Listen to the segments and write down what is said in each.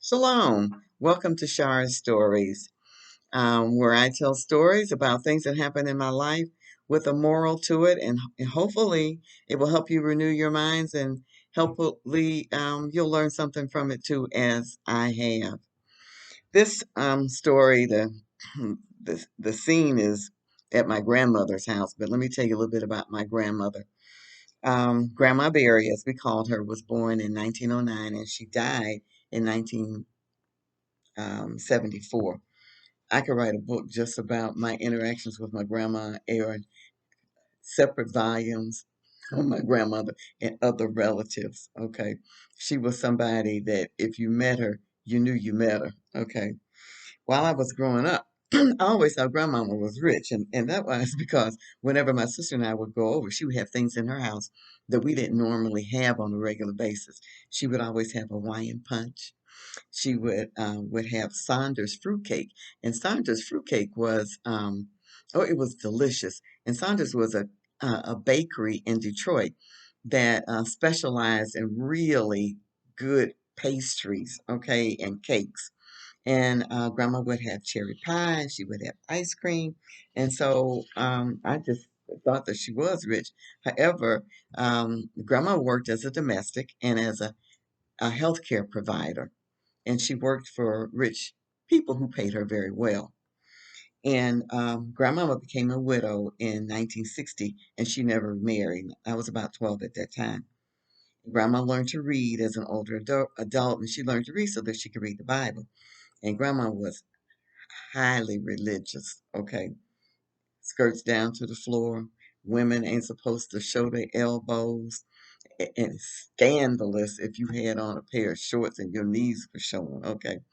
Shalom. Welcome to Shar's Stories, where I tell stories about things that happen in my life with a moral to it, and hopefully it will help you renew your minds and hopefully you'll learn something from it too, as I have. This story, the scene is at my grandmother's house, but let me tell you a little bit about my grandmother. Grandma Berry, as we called her, was born in 1909 and she died in 1974. I could write a book just about my interactions with my grandma or separate volumes on my grandmother and other relatives. Okay. She was somebody that if you met her, you knew you met her. Okay. While I was growing up, I always thought grandmama was rich. And that was because whenever my sister and I would go over, she would have things in her house that we didn't normally have on a regular basis. She would always have Hawaiian punch. She would have Saunders fruitcake, and Saunders fruitcake was oh, it was delicious. And Saunders was a bakery in Detroit that specialized in really good pastries, okay, and cakes. And Grandma would have cherry pie, she would have ice cream, and so I just thought that she was rich. However, Grandma worked as a domestic and as a healthcare provider, and she worked for rich people who paid her very well. And grandmama became a widow in 1960, and she never married. I was about 12 at that time. Grandma learned to read as an older adult, and she learned to read so that she could read the Bible. And grandma was highly religious, okay? Skirts down to the floor. Women ain't supposed to show their elbows. And scandalous if you had on a pair of shorts and your knees were showing, okay?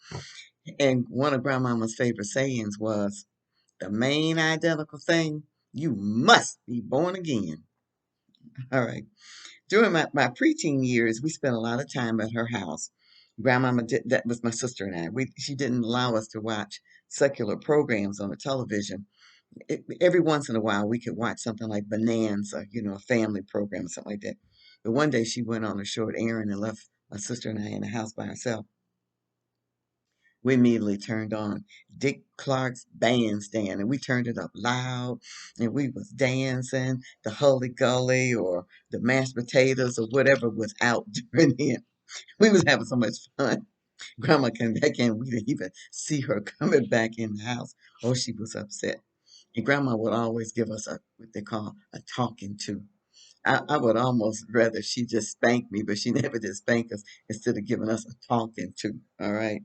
And one of Grandmama's favorite sayings was, the main identical thing, you must be born again. All right. During my preteen years, we spent a lot of time at her house. Grandmama did, that was my sister and I. She didn't allow us to watch secular programs on the television. Every once in a while, we could watch something like Bonanza, a family program or something like that. But one day she went on a short errand and left my sister and I in the house by ourselves. We immediately turned on Dick Clark's bandstand and we turned it up loud and we was dancing the Hully Gully or the mashed potatoes or whatever was out during then. We was having so much fun. Grandma came back in. We didn't even see her coming back in the house. Oh, she was upset. And grandma would always give us what they call a talking to. I would almost rather she just spank me, but she never did spank us instead of giving us a talking to. All right.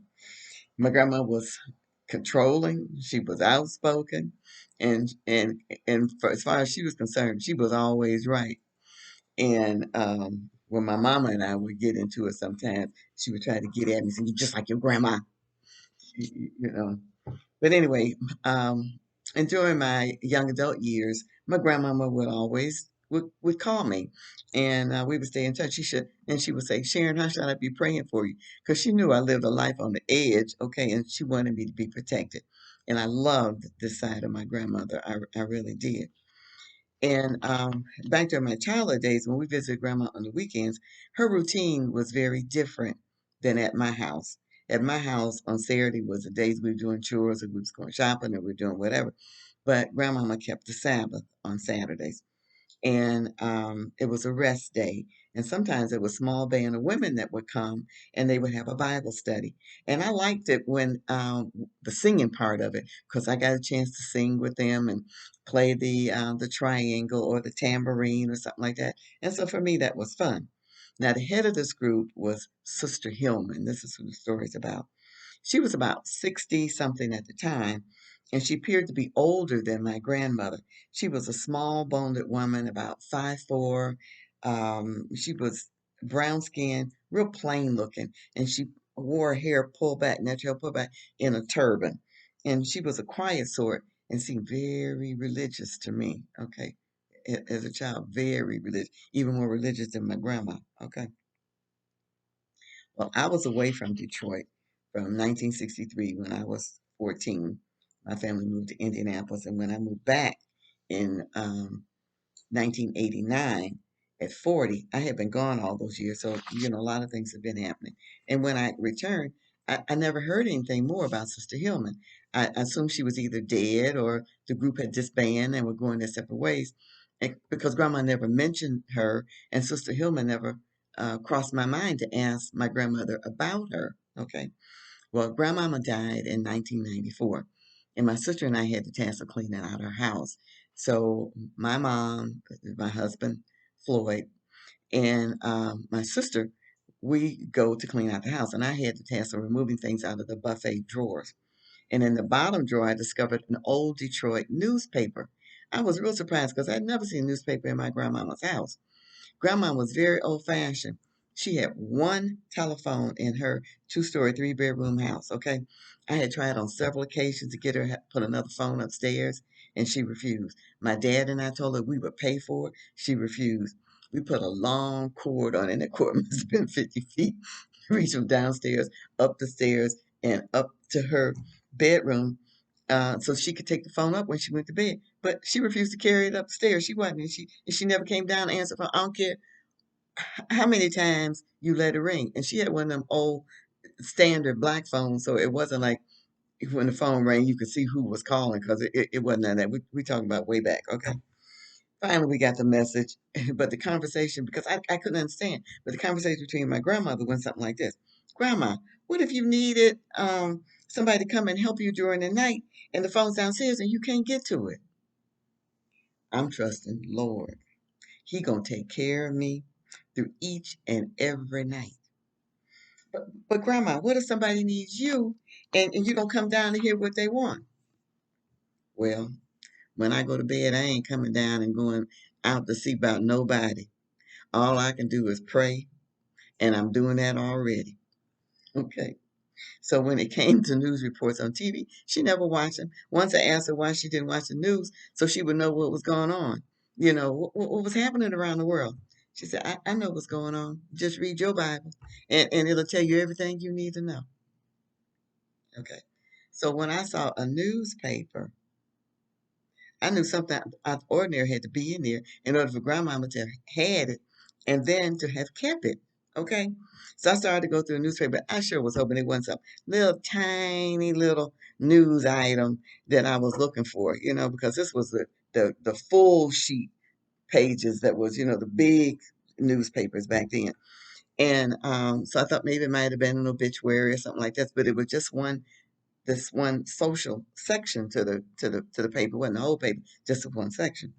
My grandma was controlling. She was outspoken, and for, as far as she was concerned, she was always right. And when my mama and I would get into it, sometimes she would try to get at me, saying, "You just like your grandma," you know. But anyway, and during my young adult years, my grandmama would always would call me, and we would stay in touch. She would say, "Sharon, how should I be praying for you?" Because she knew I lived a life on the edge, okay, and she wanted me to be protected. And I loved this side of my grandmother. I really did. And back during my childhood days, when we visited grandma on the weekends, her routine was very different than at my house. At my house on Saturday was the days we were doing chores or we was going shopping or we were doing whatever. But grandmama kept the Sabbath on Saturdays, and it was a rest day. And sometimes it was a small band of women that would come and they would have a Bible study. And I liked it when the singing part of it, because I got a chance to sing with them and play the triangle or the tambourine or something like that. And so for me, that was fun. Now, the head of this group was Sister Hillman. This is who the story's about. She was about 60 something at the time, and she appeared to be older than my grandmother. She was a small boned woman, about 5'4". She was brown skinned, real plain looking, and she wore her hair pulled back, natural pulled back in a turban. And she was a quiet sort and seemed very religious to me, okay? As a child, very religious, even more religious than my grandma, okay? Well, I was away from Detroit from 1963 when I was 14. My family moved to Indianapolis, and when I moved back in 1989 at 40, I had been gone all those years. So, a lot of things have been happening. And when I returned, I never heard anything more about Sister Hillman. I assumed she was either dead or the group had disbanded and were going their separate ways. And because Grandma never mentioned her, and Sister Hillman never crossed my mind to ask my grandmother about her. Okay. Well, Grandmama died in 1994, and my sister and I had the task of cleaning out her house. So my mom, my husband, Floyd, and my sister, we go to clean out the house, and I had the task of removing things out of the buffet drawers. And in the bottom drawer, I discovered an old Detroit newspaper. I was real surprised because I'd never seen a newspaper in my grandmama's house. Grandma was very old fashioned. She had one telephone in her two-story, three-bedroom house. Okay. I had tried on several occasions to get her to put another phone upstairs, and she refused. My dad and I told her we would pay for it. She refused. We put a long cord on it, and the cord must have been 50 feet. Reach from downstairs, up the stairs, and up to her bedroom so she could take the phone up when she went to bed. But she refused to carry it upstairs. She wasn't. And she never came down to answer the phone. I don't care how many times you let it ring. And she had one of them old standard black phones, so it wasn't like when the phone rang, you could see who was calling because it wasn't none of that. We talking about way back, okay? Finally, we got the message, but the conversation, because I couldn't understand, but the conversation between my grandmother went something like this. Grandma, what if you needed somebody to come and help you during the night and the phone's downstairs and you can't get to it? I'm trusting Lord. He gonna take care of me through each and every night. But grandma, what if somebody needs you and you don't come down to hear what they want? Well, when I go to bed, I ain't coming down and going out to see about nobody. All I can do is pray, and I'm doing that already. Okay. So when it came to news reports on TV, she never watched them. Once I asked her why she didn't watch the news, so she would know what was going on, what was happening around the world. She said, I know what's going on. Just read your Bible, and it'll tell you everything you need to know. Okay. So when I saw a newspaper, I knew something out of the ordinary had to be in there in order for grandmama to have had it and then to have kept it. Okay. So I started to go through the newspaper. I sure was hoping it wasn't some little tiny little news item that I was looking for, because this was the full sheet pages that was, the big newspapers back then. And so I thought maybe it might have been an obituary or something like that, but it was just this one social section to the paper. It wasn't the whole paper, just one section.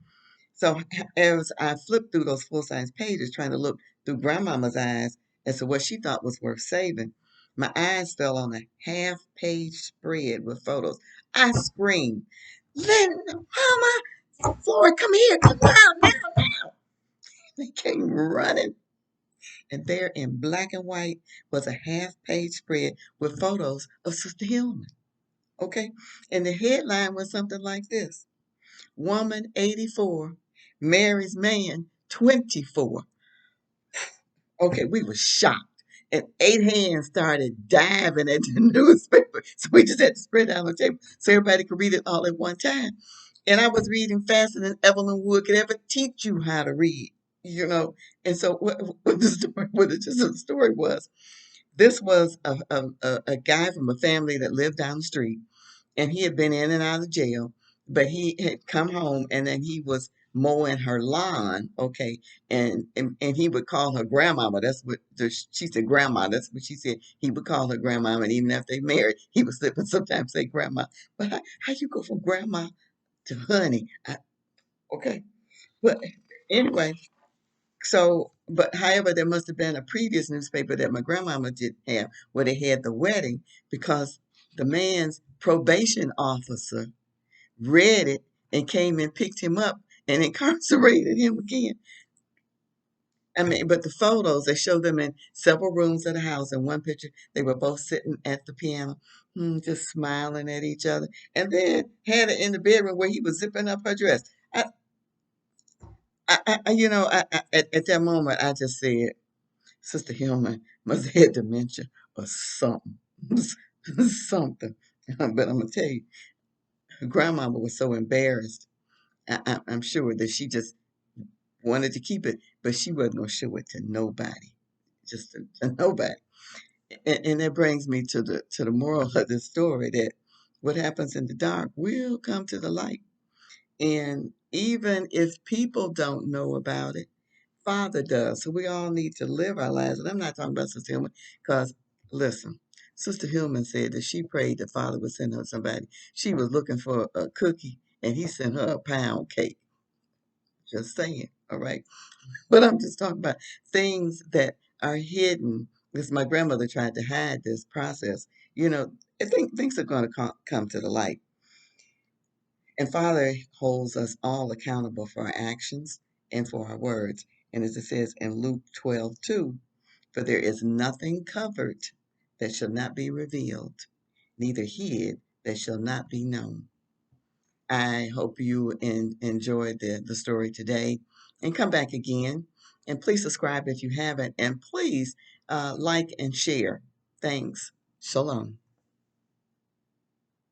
So as I flipped through those full size pages, trying to look through grandmama's eyes as to what she thought was worth saving, my eyes fell on a half page spread with photos. I screamed, Linda, Mama, Flora, come here, come down now. They came running, and there in black and white was a half page spread with photos of Sister Hillman. Okay. And the headline was something like this: Woman 84 marries man 24. Okay, we were shocked. And eight hands started diving at the newspaper. So we just had to spread it out on the table so everybody could read it all at one time. And I was reading faster than Evelyn Wood could ever teach you how to read, you know. And so what the gist of the story was, this was a guy from a family that lived down the street, and he had been in and out of jail, but he had come home and then he was mowing her lawn, okay, and he would call her grandmama. That's what she said, grandma. That's what she said. He would call her grandmama, and even after they married, he would slip and sometimes say grandma. But how you go from grandma to honey? Okay, but anyway, so, but however, there must have been a previous newspaper that my grandmama did have where they had the wedding because the man's probation officer read it and came and picked him up and incarcerated him again. I mean, but the photos, they show them in several rooms of the house. In one picture, they were both sitting at the piano, just smiling at each other. And then had it in the bedroom where he was zipping up her dress. At that moment, I just said, Sister Hillman must have had dementia or something. Something. But I'm going to tell you, her grandmama was so embarrassed. I'm sure that she just wanted to keep it, but she wasn't going to show it to nobody. Just to nobody. And that brings me to the moral of the story that what happens in the dark will come to the light. And even if people don't know about it, Father does. So we all need to live our lives. And I'm not talking about Sister Hillman, because listen, Sister Hillman said that she prayed that Father would send her somebody. She was looking for a cookie, and he sent her a pound cake. Just saying, all right? But I'm just talking about things that are hidden, because my grandmother tried to hide this process. You know, I think things are going to come to the light. And Father holds us all accountable for our actions and for our words. And as it says in Luke 12:2, for there is nothing covered that shall not be revealed, neither hid that shall not be known. I hope you enjoyed the story today and come back again. And please subscribe if you haven't. And please like and share. Thanks. Shalom.